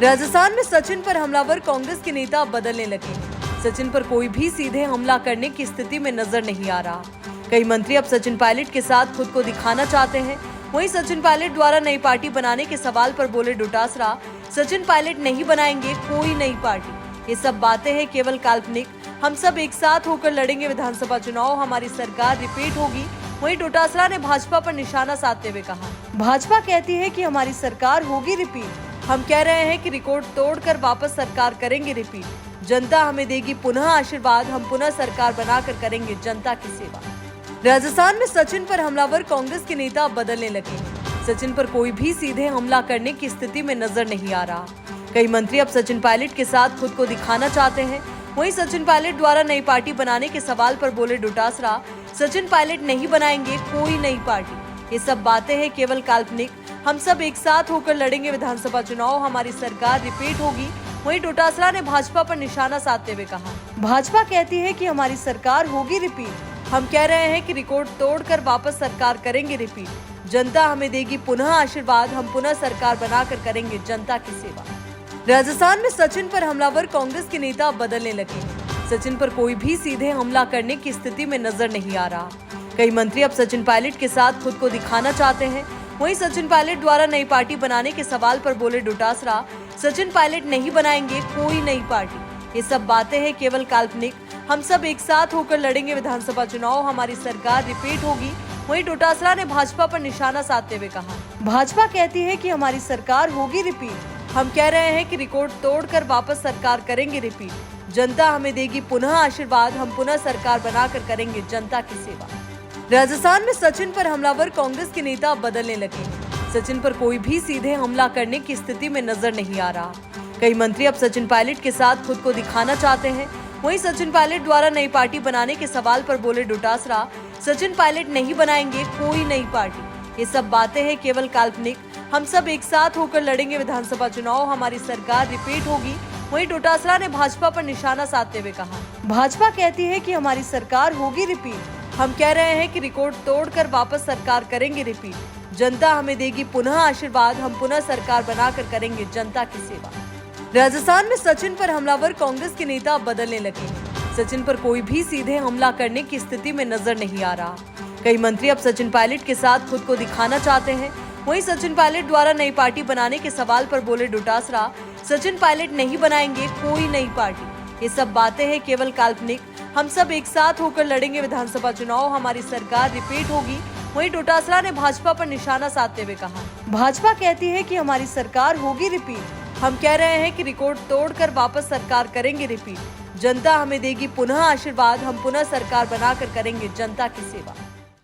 राजस्थान में सचिन पर हमलावर कांग्रेस के नेता अब बदलने लगे हैं। सचिन पर कोई भी सीधे हमला करने की स्थिति में नजर नहीं आ रहा। कई मंत्री अब सचिन पायलट के साथ खुद को दिखाना चाहते हैं। वहीं सचिन पायलट द्वारा नई पार्टी बनाने के सवाल पर बोले डोटासरा, सचिन पायलट नहीं बनाएंगे कोई नई पार्टी। ये सब बातें हैं केवल काल्पनिक। हम सब एक साथ होकर लड़ेंगे विधानसभा चुनाव, हमारी सरकार रिपीट होगी। वहीं डोटासरा ने भाजपा पर निशाना साधते हुए कहा, भाजपा कहती है कि हमारी सरकार होगी रिपीट। हम कह रहे हैं कि रिकॉर्ड तोड़कर वापस सरकार करेंगे रिपीट। जनता हमें देगी पुनः आशीर्वाद, हम पुनः सरकार बनाकर करेंगे जनता की सेवा। राजस्थान में सचिन पर हमलावर कांग्रेस के नेता अब बदलने लगे हैं। सचिन पर कोई भी सीधे हमला करने की स्थिति में नजर नहीं आ रहा। कई मंत्री अब सचिन पायलट के साथ खुद को दिखाना चाहते हैं। वहीं सचिन पायलट द्वारा नई पार्टी बनाने के सवाल पर बोले डोटासरा, सचिन पायलट नहीं बनाएंगे कोई नई पार्टी। ये सब बातें हैं केवल काल्पनिक। हम सब एक साथ होकर लड़ेंगे विधानसभा चुनाव, हमारी सरकार रिपीट होगी। वहीं डोटासरा ने भाजपा पर निशाना साधते हुए कहा, भाजपा कहती है कि हमारी सरकार होगी रिपीट। हम कह रहे हैं कि रिकॉर्ड तोड़कर वापस सरकार करेंगे रिपीट। जनता हमें देगी पुनः आशीर्वाद, हम पुनः सरकार बनाकर करेंगे जनता की सेवा। राजस्थान में सचिन पर हमलावर कांग्रेस के नेता अब बदलने लगे हैं। सचिन पर कोई भी सीधे हमला करने की स्थिति में नजर नहीं आ रहा। कई मंत्री अब सचिन पायलट के साथ खुद को दिखाना चाहते हैं। वहीं सचिन पायलट द्वारा नई पार्टी बनाने के सवाल पर बोले डोटासरा, सचिन पायलट नहीं बनाएंगे कोई नई पार्टी। ये सब बातें हैं केवल काल्पनिक। हम सब एक साथ होकर लड़ेंगे विधानसभा चुनाव, हमारी सरकार रिपीट होगी। वहीं डोटासरा ने भाजपा पर निशाना साधते हुए कहा, भाजपा कहती है कि हमारी सरकार होगी रिपीट। हम कह रहे हैं कि रिकॉर्ड तोड़कर वापस सरकार करेंगे रिपीट। जनता हमें देगी पुनः आशीर्वाद, हम पुनः सरकार बनाकर करेंगे जनता की सेवा। राजस्थान में सचिन पर हमलावर कांग्रेस के नेता अब बदलने लगे हैं। सचिन पर कोई भी सीधे हमला करने की स्थिति में नजर नहीं आ रहा। कई मंत्री अब सचिन पायलट के साथ खुद को दिखाना चाहते हैं। वहीं सचिन पायलट द्वारा नई पार्टी बनाने के सवाल पर बोले डोटासरा, सचिन पायलट नहीं बनाएंगे कोई नई पार्टी। ये सब बातें हैं केवल काल्पनिक। हम सब एक साथ होकर लड़ेंगे विधानसभा चुनाव, हमारी सरकार रिपीट होगी। वहीं डोटासरा ने भाजपा पर निशाना साधते हुए कहा, भाजपा कहती है कि हमारी सरकार होगी रिपीट। हम कह रहे हैं कि रिकॉर्ड तोड़कर वापस सरकार करेंगे रिपीट। जनता हमें देगी पुनः आशीर्वाद, हम पुनः सरकार बनाकर करेंगे जनता की सेवा। राजस्थान में सचिन पर हमलावर कांग्रेस के नेता अब बदलने लगे हैं। सचिन पर कोई भी सीधे हमला करने की स्थिति में नजर नहीं आ रहा। कई मंत्री अब सचिन पायलट के साथ खुद को दिखाना चाहते हैं। वहीं सचिन पायलट द्वारा नई पार्टी बनाने के सवाल पर बोले डोटासरा, सचिन पायलट नहीं बनाएंगे कोई नई पार्टी। ये सब बातें हैं केवल काल्पनिक। हम सब एक साथ होकर लड़ेंगे विधानसभा चुनाव, हमारी सरकार रिपीट होगी। वहीं डोटासरा ने भाजपा पर निशाना साधते हुए कहा, भाजपा कहती है कि हमारी सरकार होगी रिपीट। हम कह रहे हैं कि रिकॉर्ड तोड़कर वापस सरकार करेंगे रिपीट। जनता हमें देगी पुनः आशीर्वाद, हम पुनः सरकार बनाकर करेंगे जनता की सेवा।